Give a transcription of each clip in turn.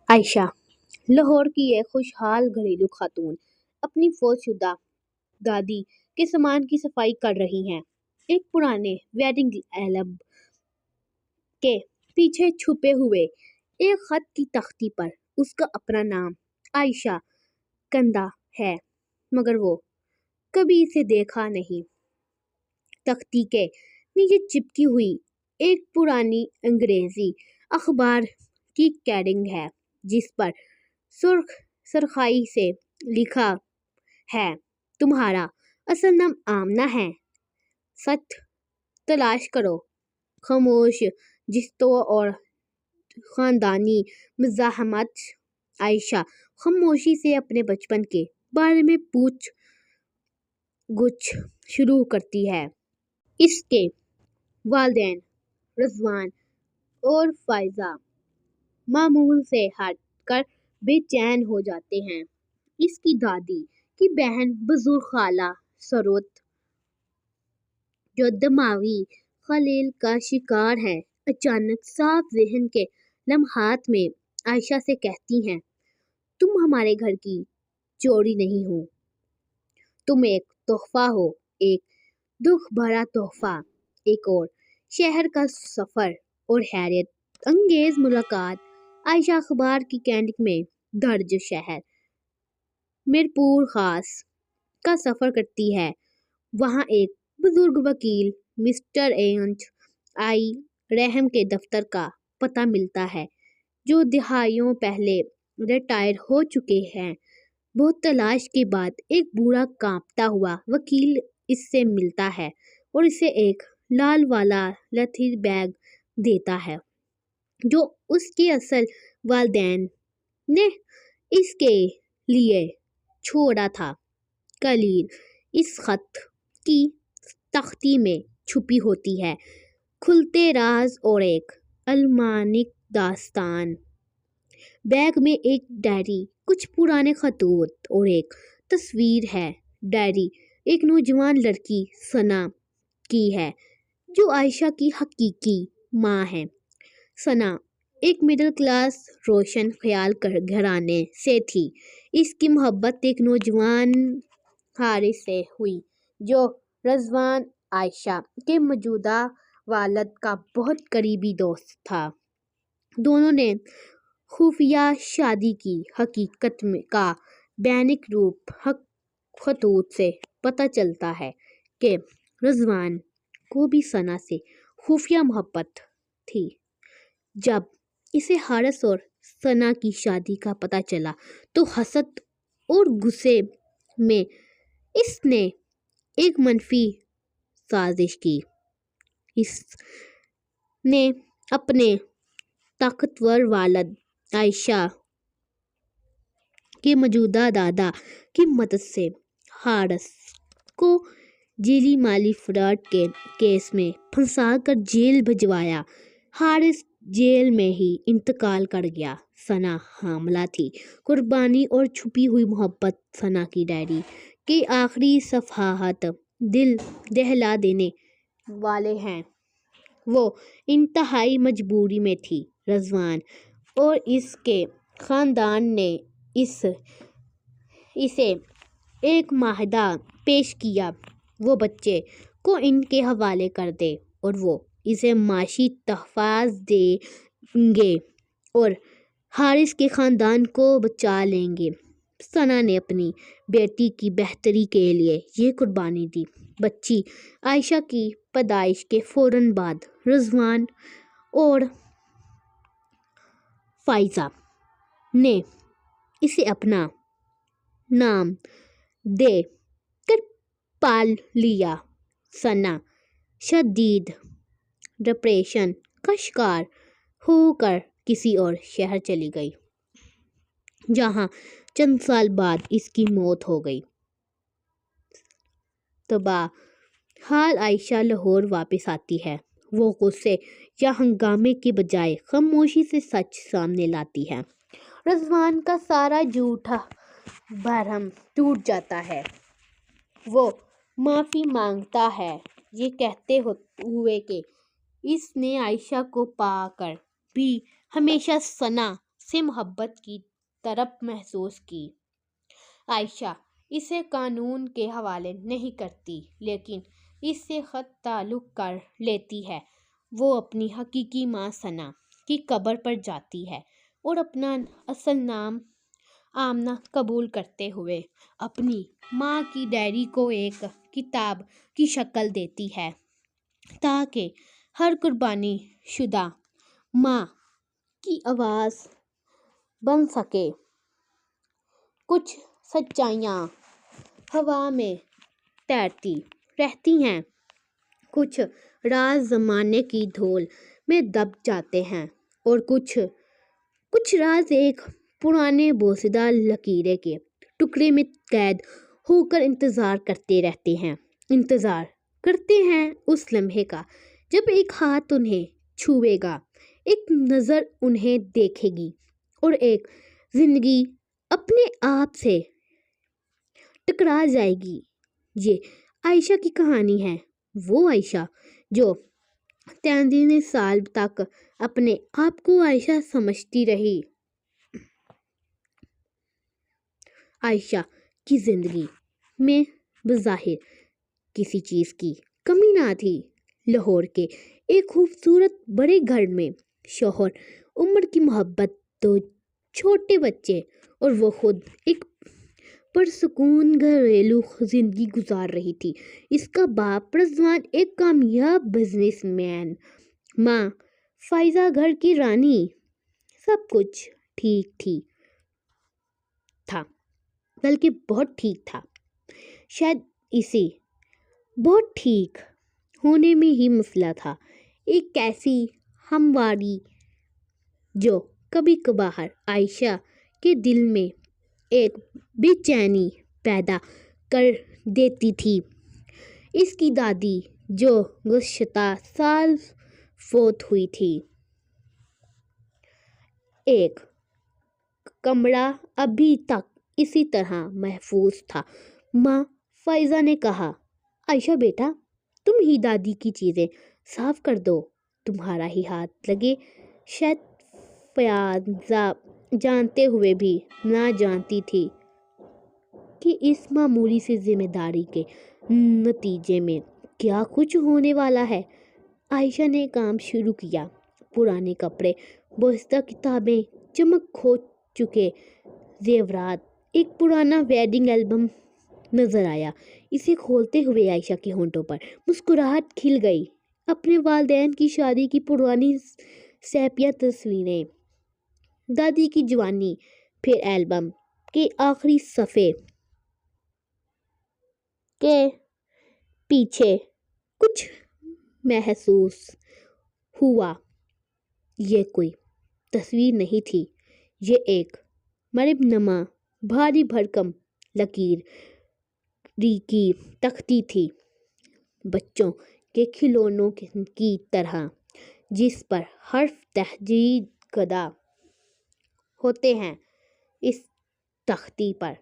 عائشہ لاہور کی ایک خوشحال گھریلو خاتون اپنی فوت شدہ دادی کے سامان کی صفائی کر رہی ہیں۔ ایک پرانے ویڈنگ البم کے پیچھے چھپے ہوئے ایک خط کی تختی پر اس کا اپنا نام عائشہ کندہ ہے، مگر وہ کبھی اسے دیکھا نہیں۔ تختی کے نیچے چپکی ہوئی ایک پرانی انگریزی اخبار کی کٹنگ ہے، جس پر سرخ سرخائی سے لکھا ہے، تمہارا اصل نام آمنہ ہے، سچ تلاش کرو۔ خاموش جستجو اور خاندانی مزاحمت۔ عائشہ خاموشی سے اپنے بچپن کے بارے میں پوچھ گچھ شروع کرتی ہے۔ اس کے والدین رضوان اور فائزہ معمول سے ہٹ کر بے چین ہو جاتے ہیں۔ اس کی دادی کی بہن بزرگ خالہ ثروت، جو دماغی خلل کا شکار ہے، اچانک صاف ذہن کے لمحات میں عائشہ سے کہتی ہیں، تم ہمارے گھر کی چوری نہیں ہو، تم ایک تحفہ ہو، ایک دکھ بھرا تحفہ۔ ایک اور شہر کا سفر اور حیرت انگیز ملاقات۔ عائشہ اخبار کی کٹنگ میں درج شہر میرپور خاص کا سفر کرتی ہے۔ وہاں ایک بزرگ وکیل مسٹر ایچ آئی رحم کے دفتر کا پتہ ملتا ہے، جو دہائیوں پہلے ریٹائر ہو چکے ہیں۔ بہت تلاش کے بعد ایک بوڑھا کانپتا ہوا وکیل اس سے ملتا ہے اور اسے ایک لال والا لیتھر بیگ دیتا ہے، جو اس کے اصل والدین نے اس کے لیے چھوڑا تھا۔ کلیل اس خط کی تختی میں چھپی ہوتی ہے، کھلتے راز اور ایک المانک داستان۔ بیگ میں ایک ڈائری، کچھ پرانے خطوط اور ایک تصویر ہے۔ ڈائری ایک نوجوان لڑکی ثنا کی ہے، جو عائشہ کی حقیقی ماں ہے۔ ثنا ایک مڈل کلاس روشن خیال گھرانے سے تھی۔ اس کی محبت ایک نوجوان حارث سے ہوئی، جو رضوان عائشہ کے موجودہ والد کا بہت قریبی دوست تھا۔ دونوں نے خفیہ شادی کی۔ حقیقت کا بینک روپ خطوط سے پتہ چلتا ہے کہ رضوان کو بھی ثنا سے خفیہ محبت تھی۔ جب اسے حارث اور ثنا کی شادی کا پتہ چلا تو حسد اور غصے میں اس نے ایک منفی سازش کی۔ اس نے اپنے طاقتور والد عائشہ کے موجودہ دادا کی مدد سے حارث کو ذیلی مالی فراڈ کے کیس میں پھنسا کر جیل بھجوایا۔ حارث جیل میں ہی انتقال کر گیا۔ ثنا حاملہ تھی۔ قربانی اور چھپی ہوئی محبت۔ ثنا کی ڈائری کے آخری صفحات دل دہلا دینے والے ہیں۔ وہ انتہائی مجبوری میں تھی۔ رضوان اور اس کے خاندان نے اسے ایک معاہدہ پیش کیا، وہ بچے کو ان کے حوالے کر دے اور وہ اسے معاشی تحفظ دیں گے اور حارث کے خاندان کو بچا لیں گے۔ ثنا نے اپنی بیٹی کی بہتری کے لیے یہ قربانی دی۔ بچی عائشہ کی پیدائش کے فوراً بعد رضوان اور فائزہ نے اسے اپنا نام دے کر پال لیا۔ ثنا شدید ڈپریشن کا شکار ہو کر کسی اور شہر چلی گئی، جہاں چند سال بعد اس کی موت ہو گئی۔ تابہ حال عائشہ لاہور واپس آتی ہے۔ وہ غصے یا ہنگامے کے بجائے خاموشی سے سچ سامنے لاتی ہے۔ رضوان کا سارا جھوٹا بھرم ٹوٹ جاتا ہے۔ وہ معافی مانگتا ہے، یہ کہتے ہوئے کہ اس نے عائشہ کو پا کر بھی ہمیشہ ثنا سے محبت کی طرف محسوس کی۔ عائشہ اسے قانون کے حوالے نہیں کرتی لیکن اس سے خط تعلق کر لیتی ہے۔ وہ اپنی حقیقی ماں ثنا کی قبر پر جاتی ہے اور اپنا اصل نام آمنہ قبول کرتے ہوئے اپنی ماں کی ڈائری کو ایک کتاب کی شکل دیتی ہے تاکہ ہر قربانی شدہ ماں کی آواز بن سکے۔ کچھ سچائیاں ہوا میں تیرتی رہتی ہیں، کچھ راز زمانے کی دھول میں دب جاتے ہیں اور کچھ راز ایک پرانے بوسیدہ لکیر کے ٹکڑے میں قید ہو کر انتظار کرتے رہتے ہیں۔ انتظار کرتے ہیں اس لمحے کا جب ایک ہاتھ انہیں چھوئے گا، ایک نظر انہیں دیکھے گی اور ایک زندگی اپنے آپ سے ٹکرا جائے گی۔ یہ عائشہ کی کہانی ہے، وہ عائشہ جو 33 سال تک اپنے آپ کو عائشہ سمجھتی رہی۔ عائشہ کی زندگی میں بظاہر کسی چیز کی کمی نہ تھی۔ لاہور کے ایک خوبصورت بڑے گھر میں شوہر، عمر کی محبت، 2 چھوٹے بچے اور وہ خود ایک پرسکون گھریلو زندگی گزار رہی تھی۔ اس کا باپ رضوان ایک کامیاب بزنس مین، ماں فائزہ گھر کی رانی۔ سب کچھ ٹھیک تھا، بلکہ بہت ٹھیک تھا۔ شاید اسی بہت ٹھیک ہونے میں ہی مسئلہ تھا، ایک ایسی ہمواری جو کبھی کبھار عائشہ کے دل میں ایک بے چینی پیدا کر دیتی تھی۔ اس کی دادی جو گزشتہ سال فوت ہوئی تھی۔ ایک کمرہ ابھی تک اسی طرح محفوظ تھا۔ ماں فائزہ نے کہا، عائشہ بیٹا، تم ہی دادی کی چیزیں صاف کر دو، تمہارا ہی ہاتھ لگے۔ شاید فائزہ جانتے ہوئے بھی نہ جانتی تھی کہ اس معمولی سی ذمہ داری کے نتیجے میں کیا کچھ ہونے والا ہے۔ عائشہ نے کام شروع کیا۔ پرانے کپڑے، بوسیدہ کتابیں، چمک کھو چکے زیورات، ایک پرانا ویڈنگ البم نظر آیا۔ اسے کھولتے ہوئے عائشہ کے ہونٹوں پر مسکراہٹ کھل گئی۔ اپنے والدین کی شادی کی پرانی سیپیا تصویریں، دادی کی جوانی، پھر البم کے آخری صفحے کے پیچھے کچھ محسوس ہوا۔ یہ کوئی تصویر نہیں تھی، یہ ایک مرعوب نما بھاری بھرکم لکیر کی تختی تھی، بچوں کے کھلونوں کی طرح جس پر حرف تہجی کدہ ہوتے ہیں۔ اس تختی پر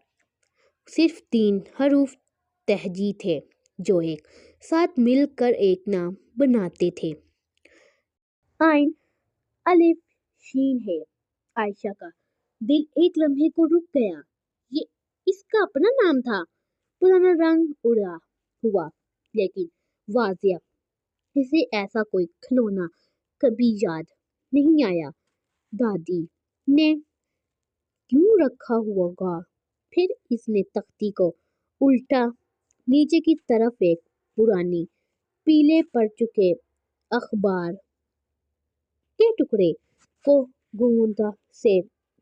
صرف 3 حروف تہجی تھے جو ایک ساتھ مل کر ایک نام بناتے تھے۔ عین الف شین ہے۔ عائشہ کا دل ایک لمحے کو رک گیا۔ یہ اس کا اپنا نام تھا، پرانا، رنگ اڑا ہوا لیکن واضح۔ اسے ایسا کوئی کھلونا کبھی یاد نہیں آیا۔ دادی نے کیوں رکھا ہوگا؟ پھر اس نے تختی کو الٹا۔ نیچے کی طرف ایک پرانی پیلے پڑ چکے اخبار کے ٹکڑے کو گوند سے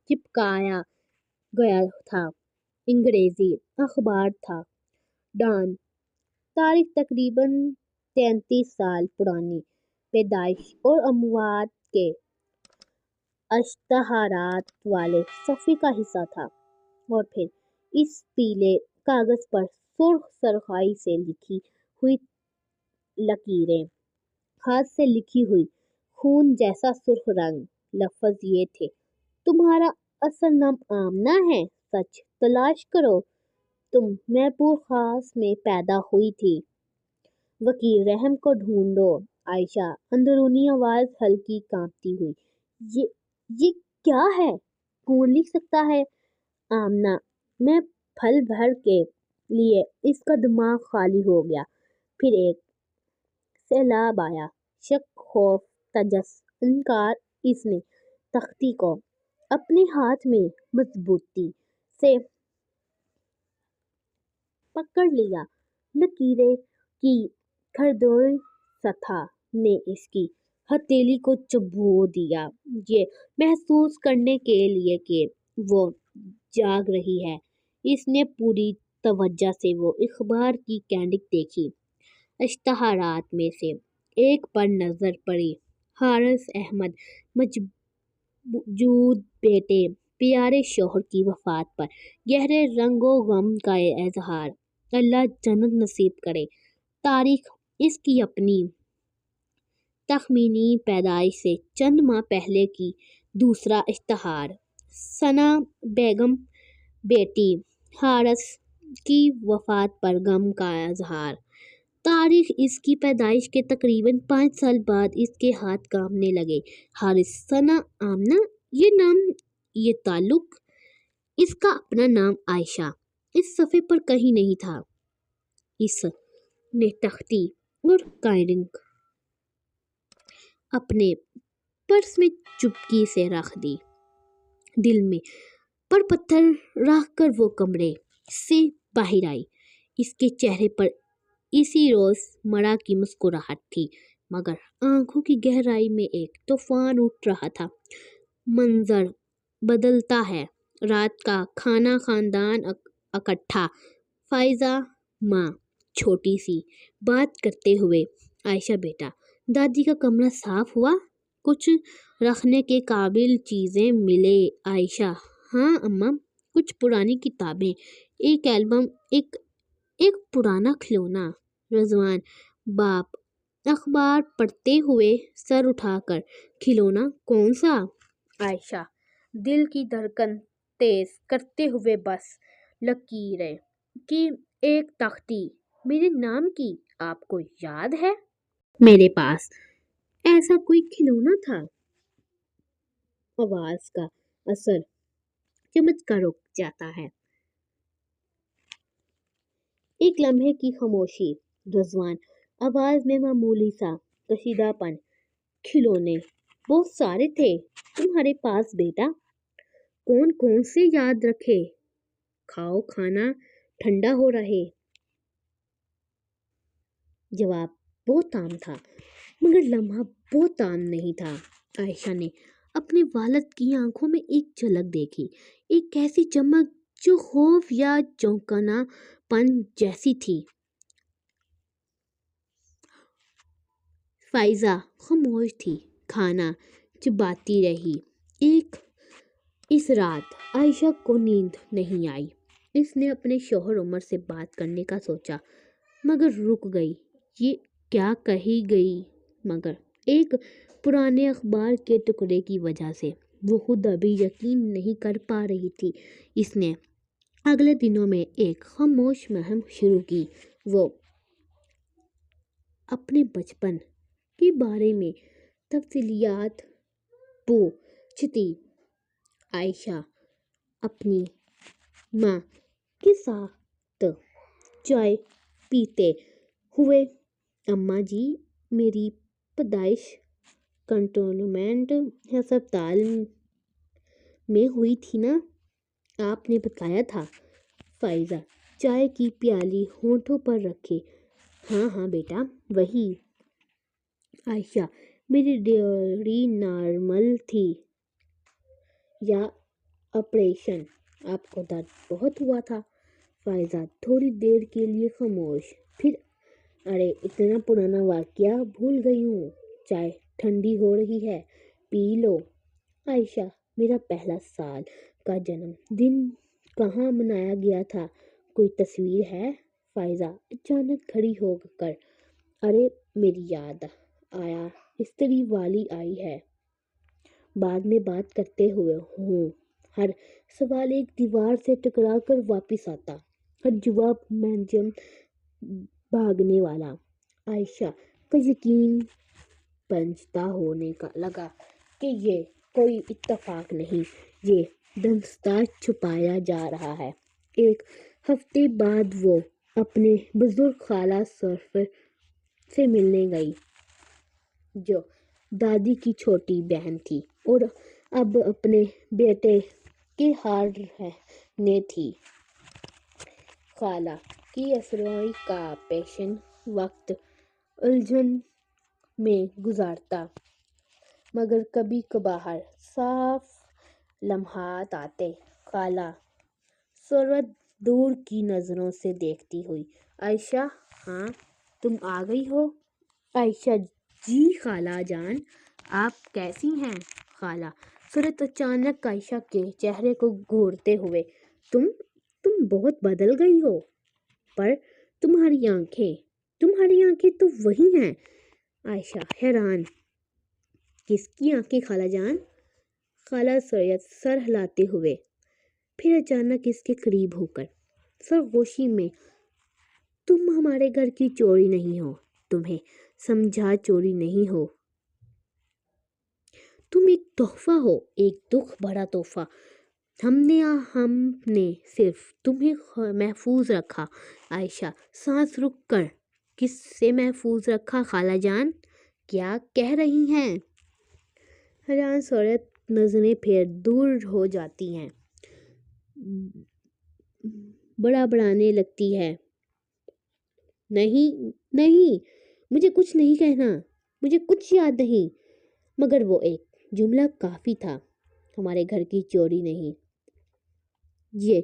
چپکایا گیا تھا۔ انگریزی اخبار تھا، ڈان۔ تاریخ تقریباً 33 سال پرانی، پیدائش اور اموات کے اشتہارات والے صفحے کا حصہ تھا، اور پھر اس پیلے کاغذ پر سرخ سرخائی سے لکھی ہوئی لکیریں، ہاتھ سے لکھی ہوئی، خون جیسا سرخ رنگ۔ لفظ یہ تھے، تمہارا اصل نام آمنہ ہے، سچ تلاش کرو، تم میرپور خاص میں پیدا ہوئی تھی، وکیل رحم کو ڈھونڈو۔ عائشہ اندرونی آواز ہلکی کانپتی ہوئی، یہ کیا ہے؟ کون لکھ سکتا ہے؟ آمنہ میں پھل بھر کے لیے اس کا دماغ خالی ہو گیا۔ پھر ایک سیلاب آیا، شک، خوف، تجس، انکار۔ اس نے تختی کو اپنے ہاتھ میں مضبوطی سے پکڑ لیا۔ لکیریں کی کھردری سطح نے اس کی ہتھیلی کو چبو دیا، یہ محسوس کرنے کے لیے کہ وہ جاگ رہی ہے۔ اس نے پوری توجہ سے وہ اخبار کی کینڈک دیکھی۔ اشتہارات میں سے ایک پر نظر پڑی، حارث احمد مجدود بیٹے پیارے شوہر کی وفات پر گہرے رنج و غم کا اظہار۔ اللہ جنت نصیب کرے۔ تاریخ اس کی اپنی تخمینی پیدائش سے چند ماہ پہلے کی۔ دوسرا اشتہار، ثنا بیگم بیٹی حارث کی وفات پر غم کا اظہار۔ تاریخ اس کی پیدائش کے تقریباً 5 سال بعد اس کے ہاتھ کانپنے لگے۔ حارث، ثنا، آمنہ، یہ نام، یہ تعلق۔ اس کا اپنا نام عائشہ اس صفحے پر کہیں نہیں تھا۔ اس نے تختی اور کینڈک اپنے پرس میں چپکے سے رکھ دی۔ دل میں پر پتھر رکھ کر وہ کمرے سے باہر آئی۔ اس کے چہرے پر اسی روز مرہ کی مسکراہٹ تھی، مگر آنکھوں کی گہرائی میں ایک طوفان اٹھ رہا تھا۔ منظر بدلتا ہے۔ رات کا کھانا، خاندان اکٹھا، فائزہ ماں چھوٹی سی بات کرتے ہوئے، عائشہ بیٹا، دادی کا کمرہ صاف ہوا؟ کچھ رکھنے کے قابل چیزیں ملے؟ عائشہ، ہاں اماں، کچھ پرانی کتابیں، ایک البم، ایک پرانا کھلونا۔ رضوان باپ اخبار پڑھتے ہوئے سر اٹھا کر، کھلونا کون سا؟ عائشہ دل کی دھڑکن تیز کرتے ہوئے، بس لکیریں کی ایک تختی میرے نام کی، آپ کو یاد ہے؟ میرے پاس ایسا کوئی کھلونا تھا۔ آواز کا اثر چمک کر رک جاتا ہے۔ ایک لمحے کی خاموشی۔ رضوان آواز میں معمولی سا کشیدہ پن، کھلونے بہت سارے تھے تمہارے پاس بیٹا؟ کون کون سے یاد رکھے؟ کھاؤ، کھانا ٹھنڈا ہو رہے۔ جواب بہت عام تھا، مگر لمحہ بہت عام نہیں تھا۔ عائشہ نے اپنے والد کی آنکھوں میں ایک جھلک دیکھی، ایک ایسی چمک جو خوف یا چونکنا پن جیسی تھی۔ فائزہ خاموش تھی، کھانا چباتی رہی۔ اس رات عائشہ کو نیند نہیں آئی۔ اس نے اپنے شوہر عمر سے بات کرنے کا سوچا، مگر رک گئی۔ یہ کیا کہے گی؟ مگر ایک پرانے اخبار کے ٹکڑے کی وجہ سے وہ خود ابھی یقین نہیں کر پا رہی تھی۔ اس نے اگلے دنوں میں ایک خاموش مہم شروع کی۔ وہ اپنے بچپن کے بارے میں تفصیلات پوچھتی۔ عائشہ اپنی ماں کے ساتھ چائے پیتے ہوئے، اماں جی، میری پیدائش کنٹونمنٹ ہسپتال میں ہوئی تھی نا؟ آپ نے بتایا تھا۔ فائزہ چائے کی پیالی ہونٹوں پر رکھے، ہاں ہاں بیٹا، وہی۔ عائشہ، میری ڈیلیوری نارمل تھی یا آپریشن؟ آپ کو درد بہت ہوا تھا؟ فائزہ تھوڑی دیر کے لیے خاموش، پھر ارے اتنا پرانا واقعہ بھول گئی ہوں، چائے ٹھنڈی ہو رہی ہے، پی لو۔ عائشہ، میرا پہلا سال کا جنم دن کہاں منایا گیا تھا؟ کوئی تصویر ہے؟ فائزہ اچانک کھڑی ہو کر، ارے میری یاد آیا، استری والی آئی ہے، بعد میں بات کرتے ہوں۔ ہر سوال ایک دیوار سے ٹکرا کر واپس آتا، ہر جواب منجم بھاگنے والا۔ عائشہ کا یقین بجتا ہونے لگا کہ یہ کوئی اتفاق نہیں، یہ دستار چھپایا جا رہا ہے۔ ایک ہفتے بعد وہ اپنے بزرگ خالہ سرفر سے ملنے گئی جو دادی کی چھوٹی بہن تھی اور اب اپنے بیٹے کے ہار رہنے تھی۔ خالہ کی اسرائی کا پیشن وقت الجھن میں گزارتا، مگر کبھی کبھار صاف لمحات آتے۔ خالہ ثروت دور کی نظروں سے دیکھتی ہوئی، عائشہ ہاں تم آ گئی ہو؟ عائشہ جی خالہ جان، آپ کیسی ہیں؟ خالہ ثروت اچانک عائشہ کے چہرے کو گھورتے ہوئے، تم بہت بدل گئی ہو، پر تمہاری آنکھیں تو وہی ہیں۔ عائشہ حیران، کس کی آنکھیں خالہ جان؟ خالہ ثروت سر ہلاتے ہوئے، پھر اچانک اس کے قریب ہو کر سرگوشی میں، تم ہمارے گھر کی چوری نہیں ہو، تمہیں سمجھا چوری نہیں ہو، تم ایک تحفہ ہو، ایک دکھ بھرا تحفہ۔ ہم نے صرف تمہیں محفوظ رکھا۔ عائشہ سانس روک کر، کس سے محفوظ رکھا خالہ جان؟ کیا کہہ رہی ہیں؟ حیران ثروت نظریں پھر دور ہو جاتی ہیں، بڑبڑانے لگتی ہے، نہیں مجھے کچھ نہیں کہنا، مجھے کچھ یاد نہیں۔ مگر وہ ایک جملہ کافی تھا، ہمارے گھر کی چوری نہیں۔ یہ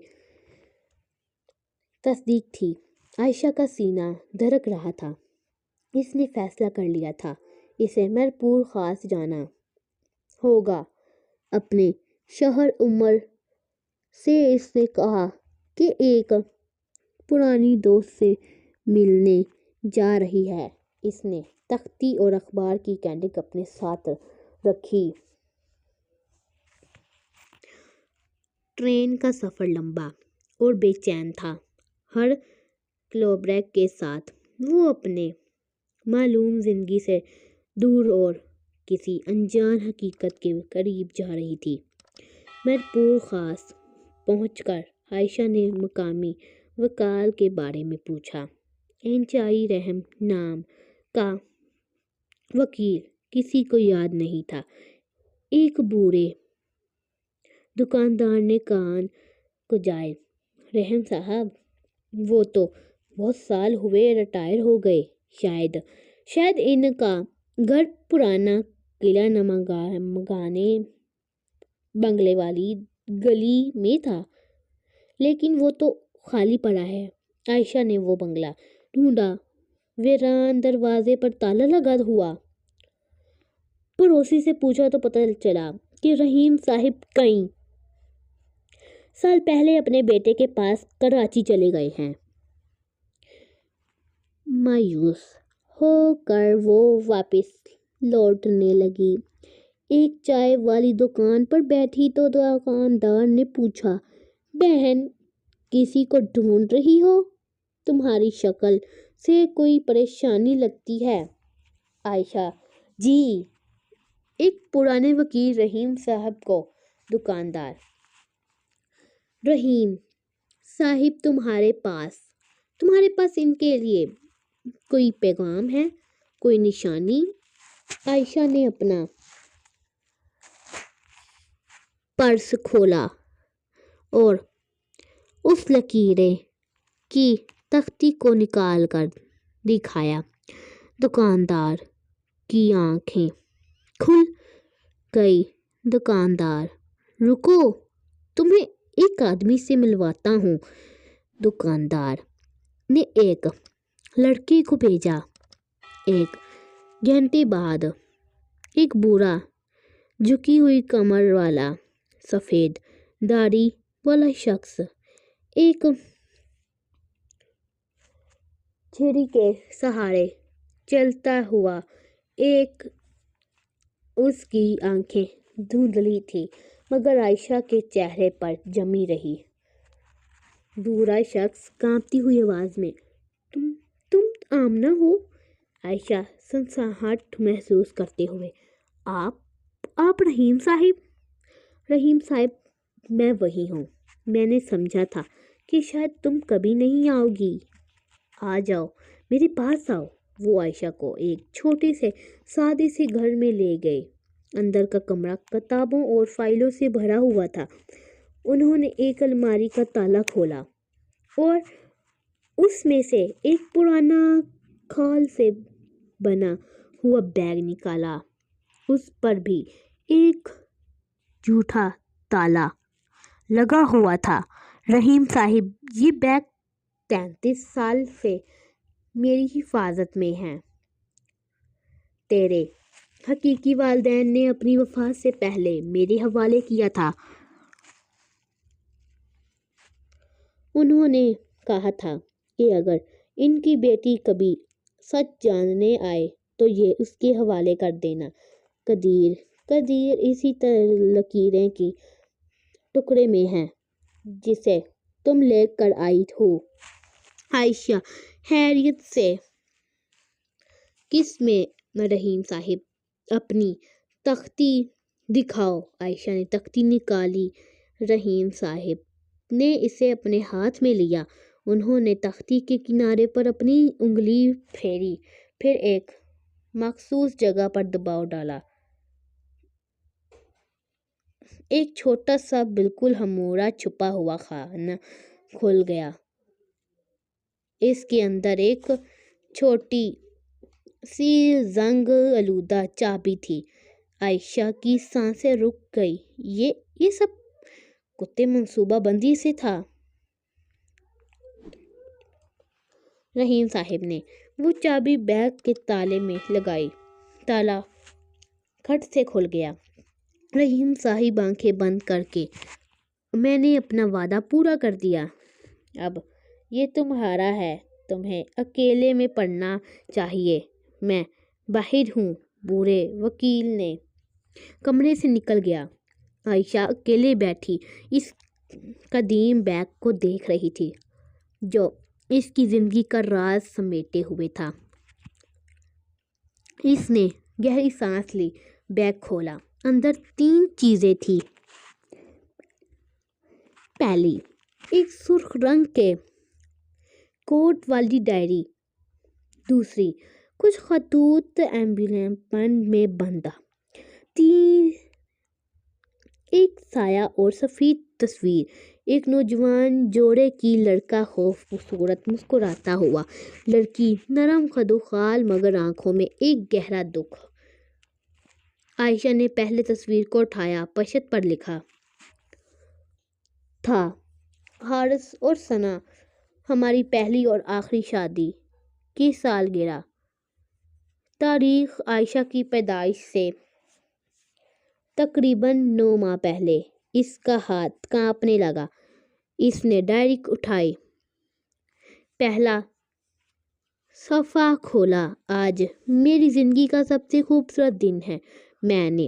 تصدیق تھی۔ عائشہ کا سینہ دھڑک رہا تھا۔ اس نے فیصلہ کر لیا تھا، اسے مرپور خاص جانا ہوگا۔ اپنے شوہر عمر سے اس نے کہا کہ ایک پرانی دوست سے ملنے جا رہی ہے۔ اس نے تختی اور اخبار کی کینڈک اپنے ساتھ رکھی۔ ٹرین کا سفر لمبا اور بے چین تھا۔ ہر کلوبریک کے ساتھ وہ اپنے معلوم زندگی سے دور اور کسی انجان حقیقت کے قریب جا رہی تھی۔ مرپور خاص پہنچ کر عائشہ نے مقامی وکیل کے بارے میں پوچھا۔ انتہائی رحم نام کا وکیل کسی کو یاد نہیں تھا۔ ایک بوڑھے دکاندار نے کان کھجائے، رحیم صاحب، وہ تو بہت سال ہوئے ریٹائر ہو گئے، شاید ان کا گھر پرانا قلعہ نما گانے بنگلے والی گلی میں تھا، لیکن وہ تو خالی پڑا ہے۔ عائشہ نے وہ بنگلہ ڈھونڈا، ویران دروازے پر تالا لگا ہوا۔ پڑوسی سے پوچھا تو پتہ چلا کہ رحیم صاحب کئی سال پہلے اپنے بیٹے کے پاس کراچی چلے گئے ہیں۔ مایوس ہو کر وہ واپس لوٹنے لگی۔ ایک چائے والی دکان پر بیٹھی تو دکاندار نے پوچھا، بہن کسی کو ڈھونڈ رہی ہو؟ تمہاری شکل سے کوئی پریشانی لگتی ہے۔ عائشہ جی، ایک پرانے وکیل رحیم صاحب کو۔ دکاندار، رحیم صاحب تمہارے پاس ان کے لیے کوئی پیغام ہے، کوئی نشانی؟ عائشہ نے اپنا پرس کھولا اور اس لکیریں کی تختی کو نکال کر دکھایا۔ دکاندار کی آنکھیں کھل گئی۔ دکاندار، رکو، تمہیں ایک آدمی سے ملواتا ہوں۔ دکاندار نے ایک لڑکے کو بھیجا۔ ایک گھنٹے بعد ایک بوڑھا، جھکی ہوئی کمر والا، سفید داڑھی والا شخص ایک چھری کے سہارے چلتا ہوا، اس کی آنکھیں دھندلی تھیں مگر عائشہ کے چہرے پر جمی رہی۔ بوڑھا شخص کانپتی ہوئی آواز میں، تم آمنہ ہو؟ عائشہ سنسناہٹ محسوس کرتے ہوئے، آپ رحیم صاحب میں وہی ہوں۔ میں نے سمجھا تھا کہ شاید تم کبھی نہیں آؤ گی۔ آ جاؤ، میرے پاس آؤ۔ وہ عائشہ کو ایک چھوٹے سے سادے سے گھر میں لے گئے۔ اندر کا کمرہ کتابوں اور فائلوں سے بھرا ہوا تھا۔ انہوں نے ایک الماری کا تالا کھولا اور اس میں سے ایک پرانا کھال سے بنا ہوا بیگ نکالا۔ اس پر بھی ایک جھوٹا تالا لگا ہوا تھا۔ رحیم صاحب، یہ بیگ 33 سال سے میری حفاظت میں ہے۔ تیرے حقیقی والدین نے اپنی وفات سے پہلے میرے حوالے کیا تھا۔ انہوں نے کہا تھا کہ اگر ان کی بیٹی کبھی سچ جاننے آئے تو یہ اس کے حوالے کر دینا۔ قدیر اسی لکیریں کی ٹکڑے میں ہے جسے تم لے کر آئی ہو۔ عائشہ حیرت سے کس میں؟ رحیم صاحب، اپنی تختی دکھاؤ۔ عائشہ نے تختی نکالی۔ رحیم صاحب نے اسے اپنے ہاتھ میں لیا۔ انہوں نے تختی کے کنارے پر اپنی انگلی پھیری، پھر ایک مخصوص جگہ پر دباؤ ڈالا۔ ایک چھوٹا سا بالکل ہموار چھپا ہوا خانہ کھل گیا۔ اس کے اندر ایک چھوٹی سی زنگ آلودہ چابی تھی۔ عائشہ کی سانسیں رک گئی۔ یہ سب کتے منصوبہ بندی سے تھا۔ رحیم صاحب نے وہ چابی بیگ کے تالے میں لگائی۔ تالا کھٹ سے کھل گیا۔ رحیم صاحب آنکھیں بند کر کے، میں نے اپنا وعدہ پورا کر دیا۔ اب یہ تمہارا ہے۔ تمہیں اکیلے میں پڑھنا چاہیے۔ میں باہر ہوں۔ بوڑھے وکیل نے کمرے سے نکل گیا۔ عائشہ اکیلے بیٹھی اس قدیم بیگ کو دیکھ رہی تھی جو اس کی زندگی کا راز سمیٹے ہوئے تھا۔ اس نے گہری سانس لی، بیگ کھولا۔ اندر 3 چیزیں تھیں۔ پہلی، ایک سرخ رنگ کے کوٹ والی ڈائری۔ دوسری، کچھ خطوط ایمبولینس میں بندھا۔ ایک سایہ اور سفید تصویر، ایک نوجوان جوڑے کی۔ لڑکا خوبصورت مسکراتا ہوا، لڑکی نرم قد و خال مگر آنکھوں میں ایک گہرا دکھ۔ عائشہ نے پہلے تصویر کو اٹھایا۔ پشت پر لکھا تھا، حارث اور ثنا، ہماری پہلی اور آخری شادی کی سالگرہ۔ تاریخ عائشہ کی پیدائش سے تقریباً 9 ماہ پہلے۔ اس کا ہاتھ کانپنے لگا۔ اس نے ڈائری اٹھائی، پہلا صفحہ کھولا۔ آج میری زندگی کا سب سے خوبصورت دن ہے۔ میں نے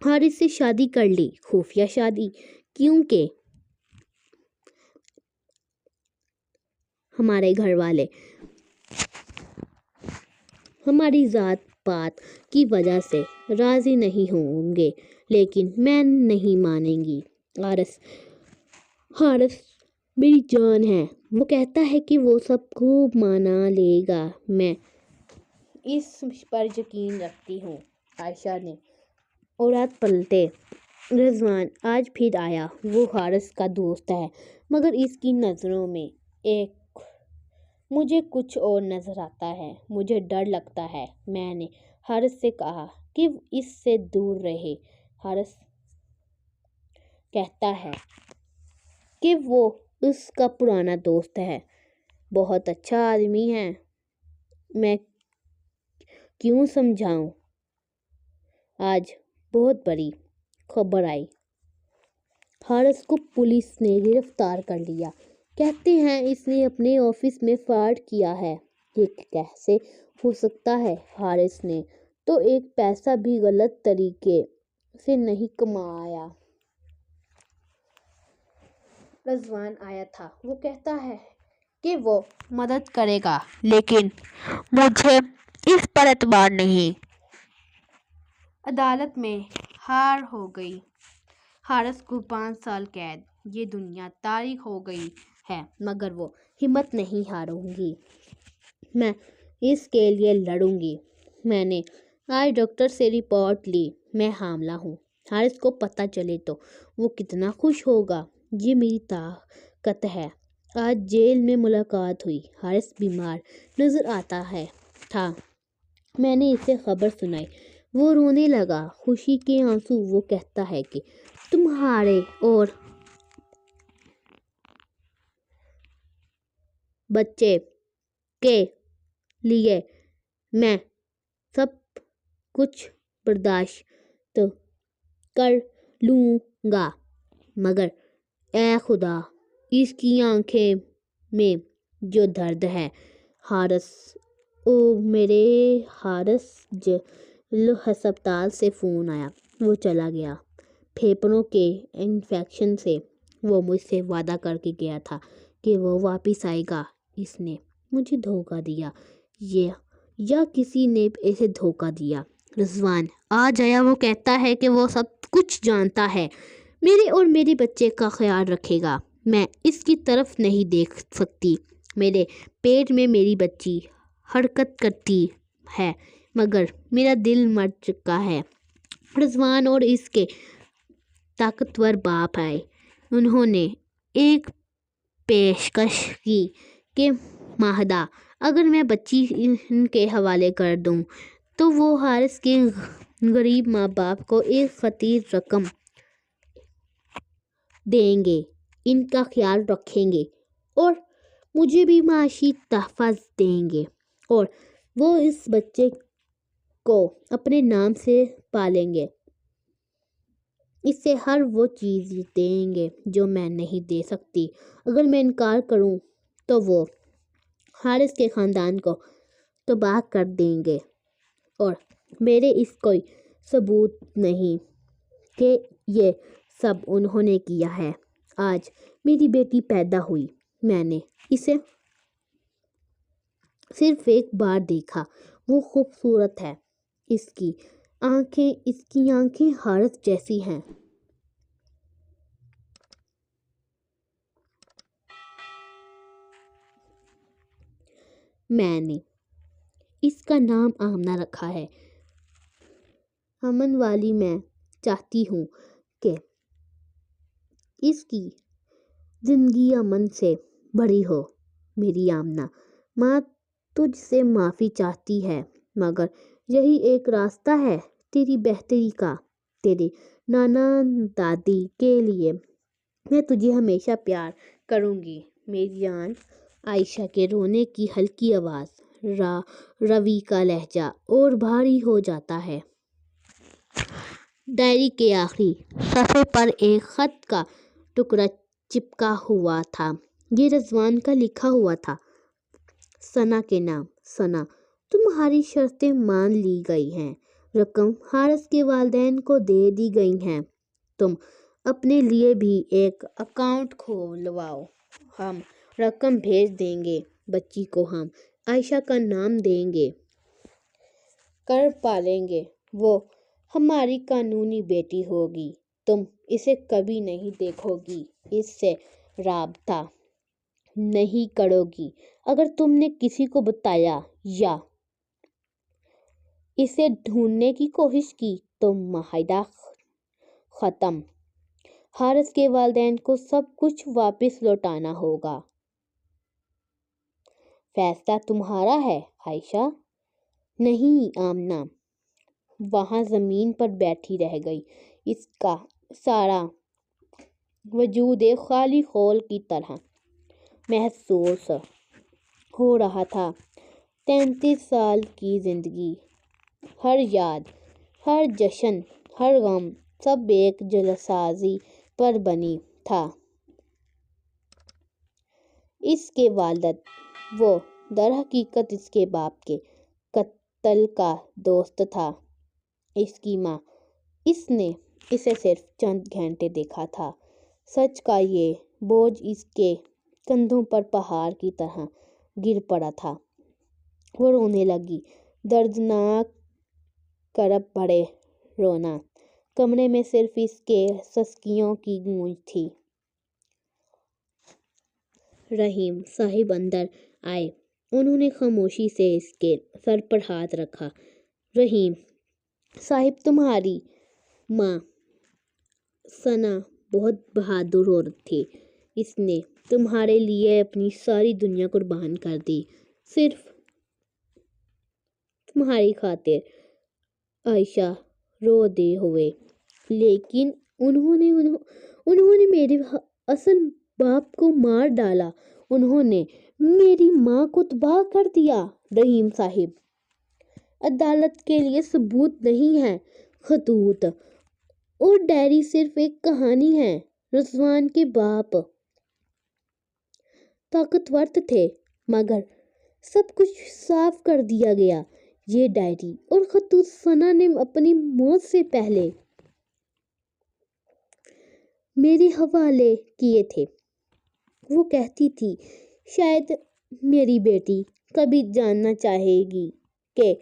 حارث سے شادی کر لی، خفیہ شادی، کیونکہ ہمارے گھر والے ہماری ذات پات کی وجہ سے راضی نہیں ہوں گے، لیکن میں نہیں مانیں گی۔ حارث میری جان ہے۔ وہ کہتا ہے کہ وہ سب کو منا لے گا۔ میں اس پر یقین رکھتی ہوں۔ عائشہ نے اورات پلٹے۔ رضوان آج پھر آیا۔ وہ حارث کا دوست ہے، مگر اس کی نظروں میں مجھے کچھ اور نظر آتا ہے۔ مجھے ڈر لگتا ہے۔ میں نے حارث سے کہا کہ اس سے دور رہے۔ حارث کہتا ہے کہ وہ اس کا پرانا دوست ہے، بہت اچھا آدمی ہے۔ میں کیوں سمجھاؤں؟ آج بہت بڑی خبر آئی۔ حارث کو پولیس نے گرفتار کر لیا۔ کہتے ہیں اس نے اپنے آفس میں فراڈ کیا ہے۔ یہ کیسے ہو سکتا ہے؟ حارث نے تو ایک پیسہ بھی غلط طریقے سے نہیں کمایا۔ رضوان آیا تھا۔ وہ کہتا ہے کہ وہ مدد کرے گا، لیکن مجھے اس پر اعتبار نہیں۔ عدالت میں ہار ہو گئی۔ حارث کو 5 سال قید، یہ دنیا تاریخ ہو گئی ہے مگر وہ ہمت نہیں ہاروں گی، میں اس کے لیے لڑوں گی۔ میں نے آج ڈاکٹر سے رپورٹ لی، میں حاملہ ہوں۔ حارث کو پتہ چلے تو وہ کتنا خوش ہوگا، یہ میری طاقت ہے۔ آج جیل میں ملاقات ہوئی، حارث بیمار نظر آتا تھا، میں نے اسے خبر سنائی، وہ رونے لگا، خوشی کے آنسو۔ وہ کہتا ہے کہ تمہارے اور بچے کے لیے میں سب کچھ برداشت کر لوں گا، مگر اے خدا، اس کی آنکھیں میں جو درد ہے۔ حارث میرے حارث ہسپتال سے فون آیا، وہ چلا گیا۔ پھیپھڑوں کے انفیکشن سے وہ مجھ سے وعدہ کر کے گیا تھا کہ وہ واپس آئے گا۔ اس نے مجھے دھوکہ دیا یا کسی نے اسے دھوکہ دیا۔ رضوان آج آیا، وہ کہتا ہے کہ وہ سب کچھ جانتا ہے، میرے اور میرے بچے کا خیال رکھے گا۔ میں اس کی طرف نہیں دیکھ سکتی، میرے پیٹ میں میری بچی حرکت کرتی ہے مگر میرا دل مر چکا ہے۔ رضوان اور اس کے طاقتور باپ آئے، انہوں نے ایک پیشکش کی کہ ماہدہ اگر میں بچی ان کے حوالے کر دوں تو وہ حارث کے غریب ماں باپ کو ایک خطیر رقم دیں گے، ان کا خیال رکھیں گے اور مجھے بھی معاشی تحفظ دیں گے، اور وہ اس بچے کو اپنے نام سے پالیں گے، اسے ہر وہ چیز دیں گے جو میں نہیں دے سکتی۔ اگر میں انکار کروں تو وہ حارث کے خاندان کو تباہ کر دیں گے، اور میرے اس کوئی ثبوت نہیں کہ یہ سب انہوں نے کیا ہے۔ آج میری بیٹی پیدا ہوئی، میں نے اسے صرف ایک بار دیکھا، وہ خوبصورت ہے، اس کی آنکھیں حارث جیسی ہیں۔ میں نے اس کا نام آمنہ رکھا ہے۔ امن والی میں چاہتی ہوں کہ اس کی زندگی امن سے بھری ہو۔ میری آمنہ ماں تجھ سے معافی چاہتی ہے، مگر یہی ایک راستہ ہے تیری بہتری کا۔ تیرے نانا دادی کے لیے میں تجھے ہمیشہ پیار کروں گی۔ میری جان۔ عائشہ کے رونے کی ہلکی آواز، راوی کا لہجہ اور بھاری ہو جاتا ہے۔ ڈائری کے آخری صفحے پر ایک خط کا ٹکڑا چپکا ہوا تھا، یہ رضوان کا لکھا ہوا تھا۔ ثنا کے نام۔ ثنا، تمہاری شرطیں مان لی گئی ہیں، رقم حارث کے والدین کو دے دی گئی ہے، تم اپنے لیے بھی ایک اکاؤنٹ کھلواؤ، ہم رقم بھیج دیں گے، بچی کو ہم عائشہ کا نام دیں گے کر پالیں گے، وہ ہماری قانونی بیٹی ہوگی، تم اسے کبھی نہیں دیکھو گی، اس سے رابطہ نہیں کرو گی، اگر تم نے کسی کو بتایا یا اسے ڈھونڈنے کی کوشش کی تو معاہدہ ختم۔ حارث کے والدین کو سب کچھ واپس لوٹانا ہوگا۔ فیصلہ تمہارا ہے عائشہ۔ نہیں، آمنہ وہاں زمین پر بیٹھی رہ گئی، اس کا سارا وجود ایک خالی خول کی طرح محسوس ہو رہا تھا۔ 33 سال کی زندگی، ہر یاد، ہر جشن، ہر غم، سب ایک جعلسازی پر بنی تھا۔ اس کے والد، وہ درحقیقت اس کے باپ کے قتل کا دوست تھا۔ اس کی ماں، اس نے اسے صرف چند گھنٹے دیکھا تھا۔ سچ کا یہ بوجھ اس کے کندھوں پر پہاڑ کی طرح گر پڑا تھا۔ وہ رونے لگی، دردناک کرب بھرے رونا۔ کمرے میں صرف اس کے سسکیوں کی گونج تھی۔ رحیم صاحب اندر آئے۔ انہوں نے خاموشی سے اس کے سر پر ہاتھ رکھا۔ رحیم صاحب، تمہاری ماں ثنا بہت بہادر عورت تھی۔ اس نے تمہارے لیے اپنی ساری دنیا قربان کر دی، صرف تمہاری خاطر۔ عائشہ رو دے ہوئے، لیکن انہوں نے میرے اصل باپ کو مار ڈالا، انہوں نے میری ماں کو تباہ کر دیا۔ رحیم صاحب، عدالت کے لیے ثبوت نہیں ہے، خطوط اور ڈائری صرف ایک کہانی ہے۔ رضوان کے باپ طاقتور تھے، مگر سب کچھ صاف کر دیا گیا۔ یہ ڈائری اور خطوط ثنا نے اپنی موت سے پہلے میرے حوالے کیے تھے۔ وہ کہتی تھی، شاید میری بیٹی کبھی جاننا چاہے گی کہ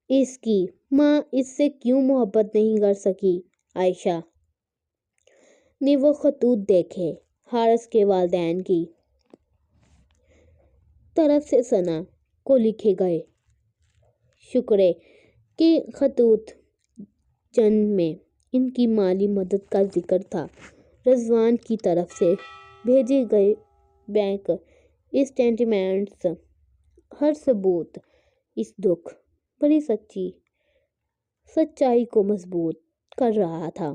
اس کی ماں اس سے کیوں محبت نہیں کر سکی۔ عائشہ نے وہ خطوط دیکھے، حارث کے والدین کی طرف سے ثنا کو لکھے گئے شکریہ کے خطوط۔ جن میں ان کی مالی مدد کا ذکر تھا، رضوان کی طرف سے بھیجے گئے بینک اسٹیٹمنٹس، ہر ثبوت اس دکھ بھری سچائی کو ثابت کر رہا تھا۔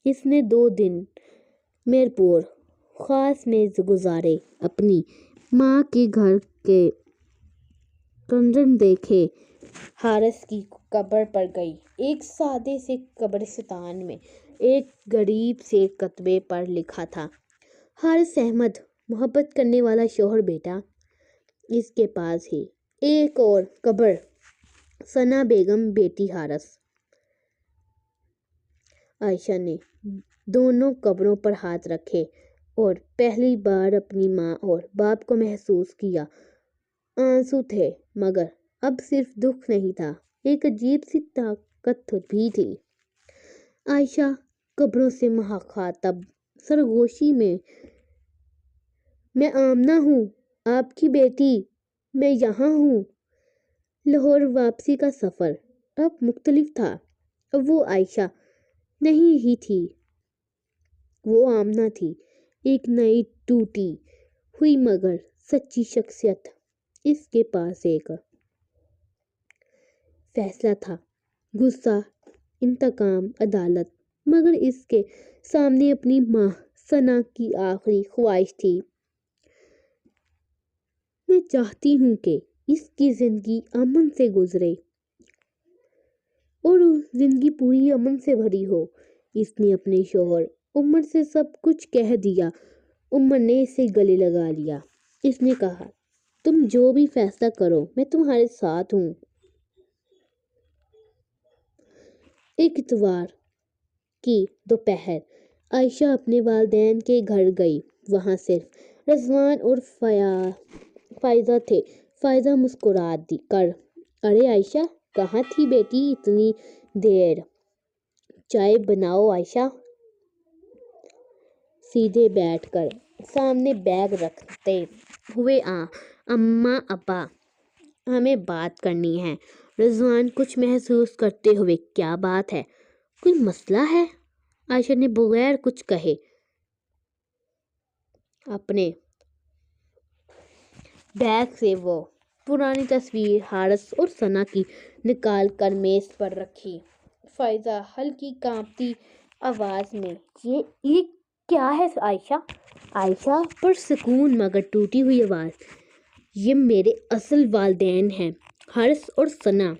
اس نے 2 دن میرپور خاص میں گزارے، اپنی ماں کے گھر کے منظر دیکھے، حارث کی قبر پر گئی۔ ایک سادے سے قبرستان میں ایک غریب سے کتبے پر لکھا تھا، حارث احمد، محبت کرنے والا شوہر بیٹا، اس کے پاس ہے ایک اور قبر، ثنا بیگم بیٹی حارث۔ عائشہ نے دونوں قبروں پر ہاتھ رکھے اور پہلی بار اپنی ماں اور باپ کو محسوس کیا۔ آنسو تھے، مگر اب صرف دکھ نہیں تھا، ایک عجیب سی طاقت بھی تھی۔ عائشہ قبروں سے مخاطب سرگوشی میں آمنہ ہوں، آپ کی بیٹی، میں یہاں ہوں۔ لاہور واپسی کا سفر اب مختلف تھا۔ اب وہ عائشہ نہیں ہی تھی، وہ آمنہ تھی، ایک نئی ٹوٹی ہوئی مگر سچی شخصیت۔ اس کے پاس ایک فیصلہ تھا، غصہ، انتقام، عدالت، مگر اس کے سامنے اپنی ماں ثنا کی آخری خواہش تھی۔ میں چاہتی ہوں کہ اس کی زندگی امن سے گزرے اور زندگی پوری امن سے بھری ہو۔ اس نے اپنے شوہر عمر سے سب کچھ کہہ دیا۔ عمر نے اسے گلے لگا لیا۔ اس نے کہا، تم جو بھی فیصلہ کرو، میں تمہارے ساتھ ہوں۔ ایک اتوار کی دوپہر عائشہ اپنے والدین کے گھر گئی۔ وہاں صرف رضوان اور فائزہ تھے۔ فائزہ مسکرا کر، ارے عائشہ، کہاں تھی بیٹی اتنی دیر؟ چائے بناؤ عائشہ۔ سیدھے بیٹھ کر سامنے بیگ رکھتے ہوئے، اماں ابا، ہمیں بات کرنی ہے۔ رضوان کچھ محسوس کرتے ہوئے، کیا بات ہے؟ کوئی مسئلہ ہے؟ عائشہ نے بغیر کچھ کہے اپنے بیگ سے وہ پرانی تصویر حارث اور ثنا کی نکال کر میز پر رکھی۔ فائزہ ہلکی کانپتی آواز میں، یہ کیا ہے عائشہ؟ عائشہ پرسکون مگر ٹوٹی ہوئی آواز، یہ میرے اصل والدین ہیں، حارث اور ثنا،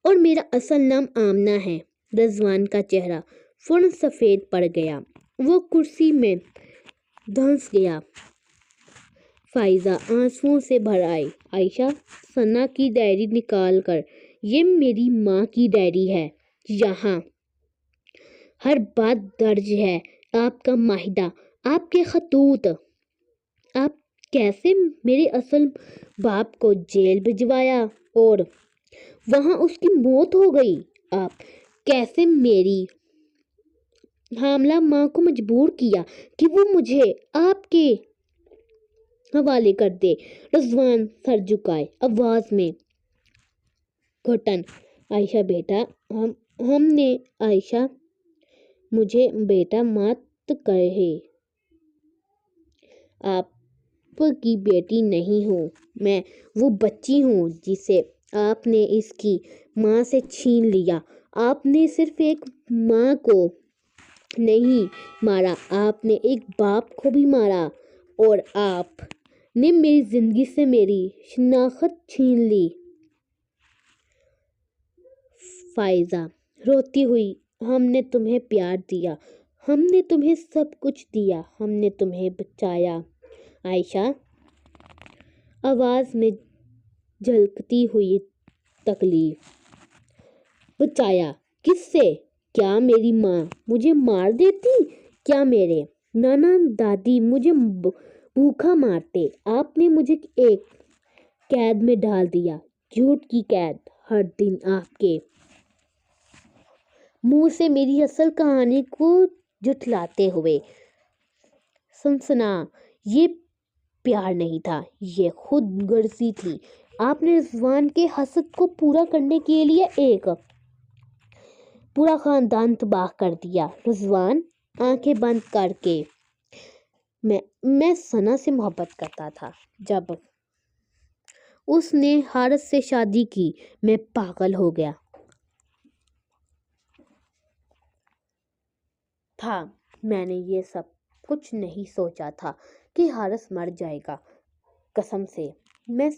اور میرا اصل نام آمنہ ہے۔ رضوان کا چہرہ فوراً سفید پڑ گیا، وہ کرسی میں دھنس گیا۔ فائزہ آنسوؤں سے بھر آئی، عائشہ، ثنا کی ڈائری نکال کر، یہ میری ماں کی ڈائری ہے، یہاں ہر بات درج ہے، آپ کا معاہدہ، آپ کے خطوط، آپ کیسے میرے اصل باپ کو جیل بھجوایا اور وہاں اس کی موت ہو گئی، آپ کیسے میری حاملہ ماں کو مجبور کیا کہ وہ مجھے آپ کے حوالے کر دے۔ رضوان سر جھکائے، آواز میں گھٹن۔ عائشہ بیٹا، ہم نے عائشہ مجھے بیٹا مت کہے، آپ کی بیٹی نہیں ہوں میں، وہ بچی ہوں جسے آپ نے اس کی ماں سے چھین لیا۔ آپ نے صرف ایک ماں کو نہیں مارا، آپ نے ایک باپ کو بھی مارا، اور آپ نے میری زندگی سے میری شناخت چھین لی۔ فائزہ روتی ہوئی، ہم نے تمہیں پیار دیا، ہم نے تمہیں سب کچھ دیا، ہم نے تمہیں بچایا۔ عائشہ آواز میں جھلکتی ہوئی تکلیف۔ بچایا کس سے؟ کیا میری ماں مجھے مار دیتی؟ کیا میرے نانا دادی مجھے بھوکا مارتے؟ آپ نے مجھے ایک قید میں ڈال دیا، جھوٹ کی قید۔ ہر دن آپ کے منہ سے میری اصل کہانی کو جھٹلاتے ہوئے سنسنا۔ یہ پیار نہیں تھا، یہ خود غرضی تھی۔ آپ نے رضوان کے حسد کو پورا کرنے کے لیے ایک پورا خاندان تباہ کر دیا۔ رضوان آنکھیں بند کر کے، میں ثنا سے محبت کرتا تھا۔ جب اس نے حارث سے شادی کی میں پاگل ہو گیا تھا۔ میں نے یہ سب کچھ نہیں سوچا تھا کہ حارث مر جائے گا، قسم سے۔ میں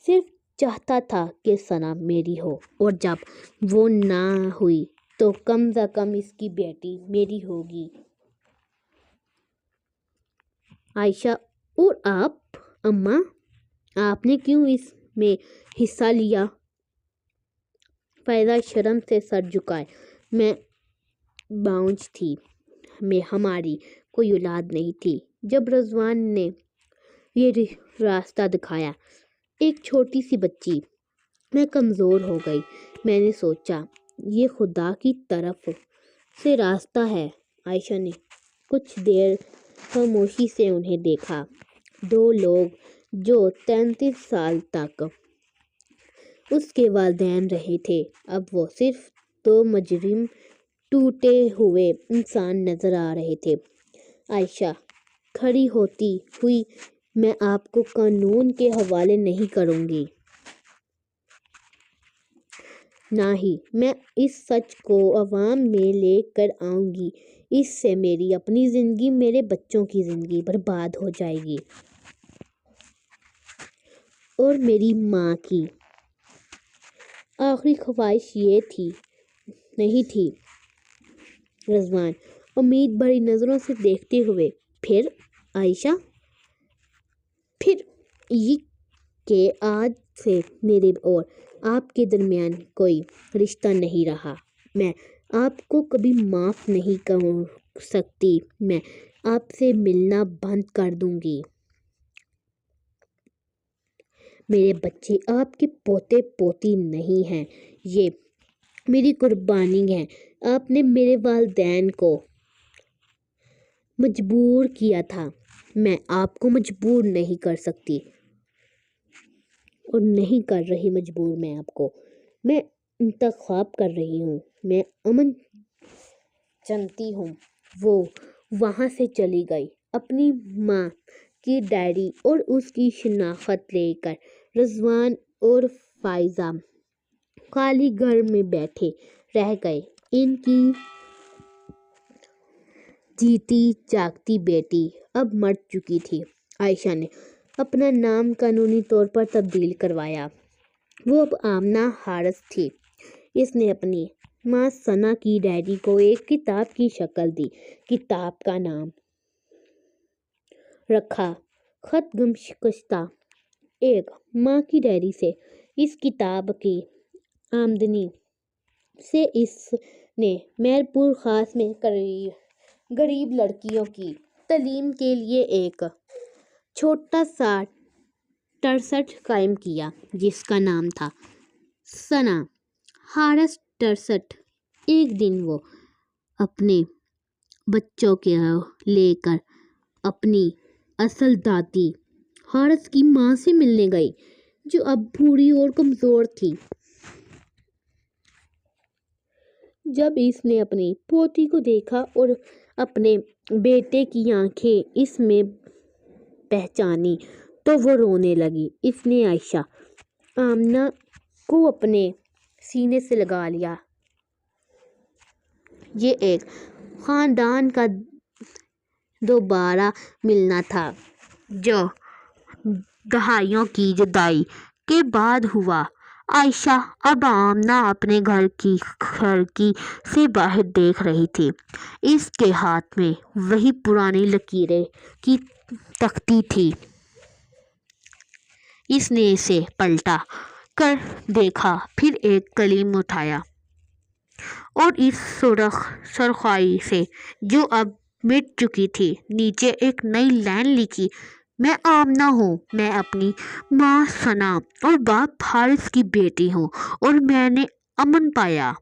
صرف چاہتا تھا کہ ثنا میری ہو، اور جب وہ نہ ہوئی تو کم از کم اس کی بیٹی میری ہوگی۔ عائشہ اور آپ اماں، آپ نے کیوں اس میں حصہ لیا؟ فائزہ شرم سے سر جھکائے، میں باؤنج تھی، ہماری کوئی اولاد نہیں تھی۔ جب رضوان نے یہ راستہ دکھایا، ایک چھوٹی سی بچی، میں کمزور ہو گئی۔ میں نے سوچا یہ خدا کی طرف سے راستہ ہے۔ عائشہ نے کچھ دیر خاموشی سے انہیں دیکھا۔ دو لوگ جو 33 سال تک اس کے والدین رہے تھے، اب وہ صرف دو مجرم ٹوٹے ہوئے انسان نظر آ رہے تھے۔ عائشہ کھڑی ہوتی ہوئی، میں آپ کو قانون کے حوالے نہیں کروں گی، نہ ہی میں اس سچ کو عوام میں لے کر آؤں گی۔ اس سے میری اپنی زندگی، میرے بچوں کی زندگی برباد ہو جائے گی، اور میری ماں کی آخری خواہش یہ نہیں تھی۔ رضوان امید بھری نظروں سے دیکھتے ہوئے، پھر عائشہ؟ پھر یہ کہ آج سے میرے اور آپ کے درمیان کوئی رشتہ نہیں رہا۔ میں آپ کو کبھی معاف نہیں کر سکتی، میں آپ سے ملنا بند کر دوں گی۔ میرے بچے آپ کے پوتے پوتی نہیں ہیں، یہ میری قربانی ہے۔ آپ نے میرے والدین کو مجبور کیا تھا، میں آپ کو مجبور نہیں کر سکتی، اور نہیں کر رہی مجبور میں آپ کو۔ میں انتخاب کر رہی ہوں، میں امن چنتی ہوں۔ وہ وہاں سے چلی گئی، اپنی ماں کی ڈائری اور اس کی شناخت لے کر۔ رضوان اور فائزہ خالی گھر میں بیٹھے رہ گئے۔ ان کی جیتی جاگتی بیٹی اب مر چکی تھی۔ عائشہ نے اپنا نام قانونی طور پر تبدیل کروایا، وہ اب آمنہ حارث تھی۔ اس نے اپنی ماں ثنا کی ڈائری کو ایک کتاب کی شکل دی۔ کتاب کا نام رکھا خط گم گشتہ ایک ماں کی ڈائری سے۔ اس کتاب کی آمدنی سے اس نے مہرپور خاص میں غریب لڑکیوں کی تعلیم کے لیے ایک چھوٹا سا ٹرسٹ قائم کیا، جس کا نام تھا ثنا حارث ٹرسٹ۔ ایک دن وہ اپنے بچوں کے لے کر اپنی اصل دادی حارث کی ماں سے ملنے گئی، جو اب بوڑھی اور کمزور تھی۔ جب اس نے اپنی پوتی کو دیکھا اور اپنے بیٹے کی آنکھیں اس میں پہچانی تو وہ رونے لگی۔ اس نے عائشہ آمنہ کو اپنے سینے سے لگا لیا۔ یہ ایک خاندان کا دوبارہ ملنا تھا جو دہائیوں کی جدائی کے بعد ہوا۔ عائشہ اب آمنہ اپنے گھر کی کھڑکی سے باہر دیکھ رہی تھی۔ اس کے ہاتھ میں وہی پرانی لکیریں کی تختی تھی۔ اس نے اسے پلٹا کر دیکھا، پھر ایک قلم اٹھایا اور اس سرخ سرخائی سے جو اب مٹ چکی تھی نیچے ایک نئی لائن لکھی: میں آمنہ ہوں، میں اپنی ماں ثنا اور باپ حارث کی بیٹی ہوں اور میں نے امن پایا۔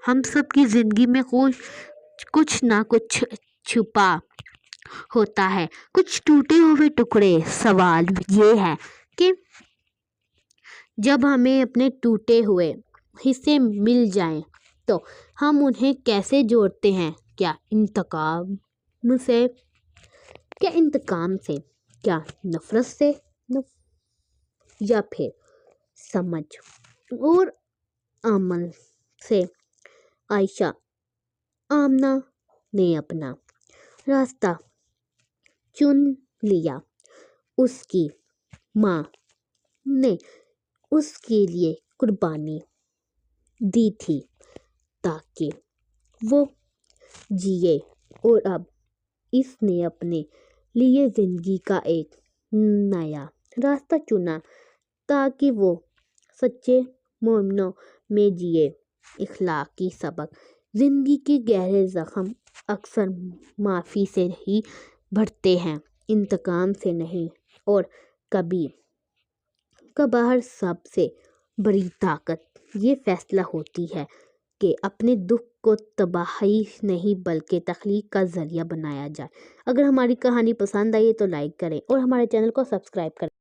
ہم سب کی زندگی میں کچھ نہ کچھ چھپا ہوتا ہے، کچھ ٹوٹے ہوئے ٹکڑے۔ سوال یہ ہے کہ جب ہمیں اپنے ٹوٹے ہوئے حصے مل جائیں تو ہم انہیں کیسے جوڑتے ہیں؟ کیا انتقام سے؟ کیا نفرت سے؟ یا پھر سمجھ اور عمل سے؟ عائشہ آمنہ نے اپنا راستہ چن لیا۔ اس کی ماں نے اس کے لیے قربانی دی تھی تاکہ وہ جیے، اور اب اس نے اپنے لیے زندگی کا ایک نیا راستہ چنا تاکہ وہ سچے مومنوں میں جیے۔ اخلاقی سبق: زندگی کے گہرے زخم اکثر معافی سے ہی بھرتے ہیں، انتقام سے نہیں۔ اور کبھی کبھار سب سے بڑی طاقت یہ فیصلہ ہوتی ہے کہ اپنے دکھ کو تباہی نہیں بلکہ تخلیق کا ذریعہ بنایا جائے۔ اگر ہماری کہانی پسند آئی تو لائک کریں اور ہمارے چینل کو سبسکرائب کریں۔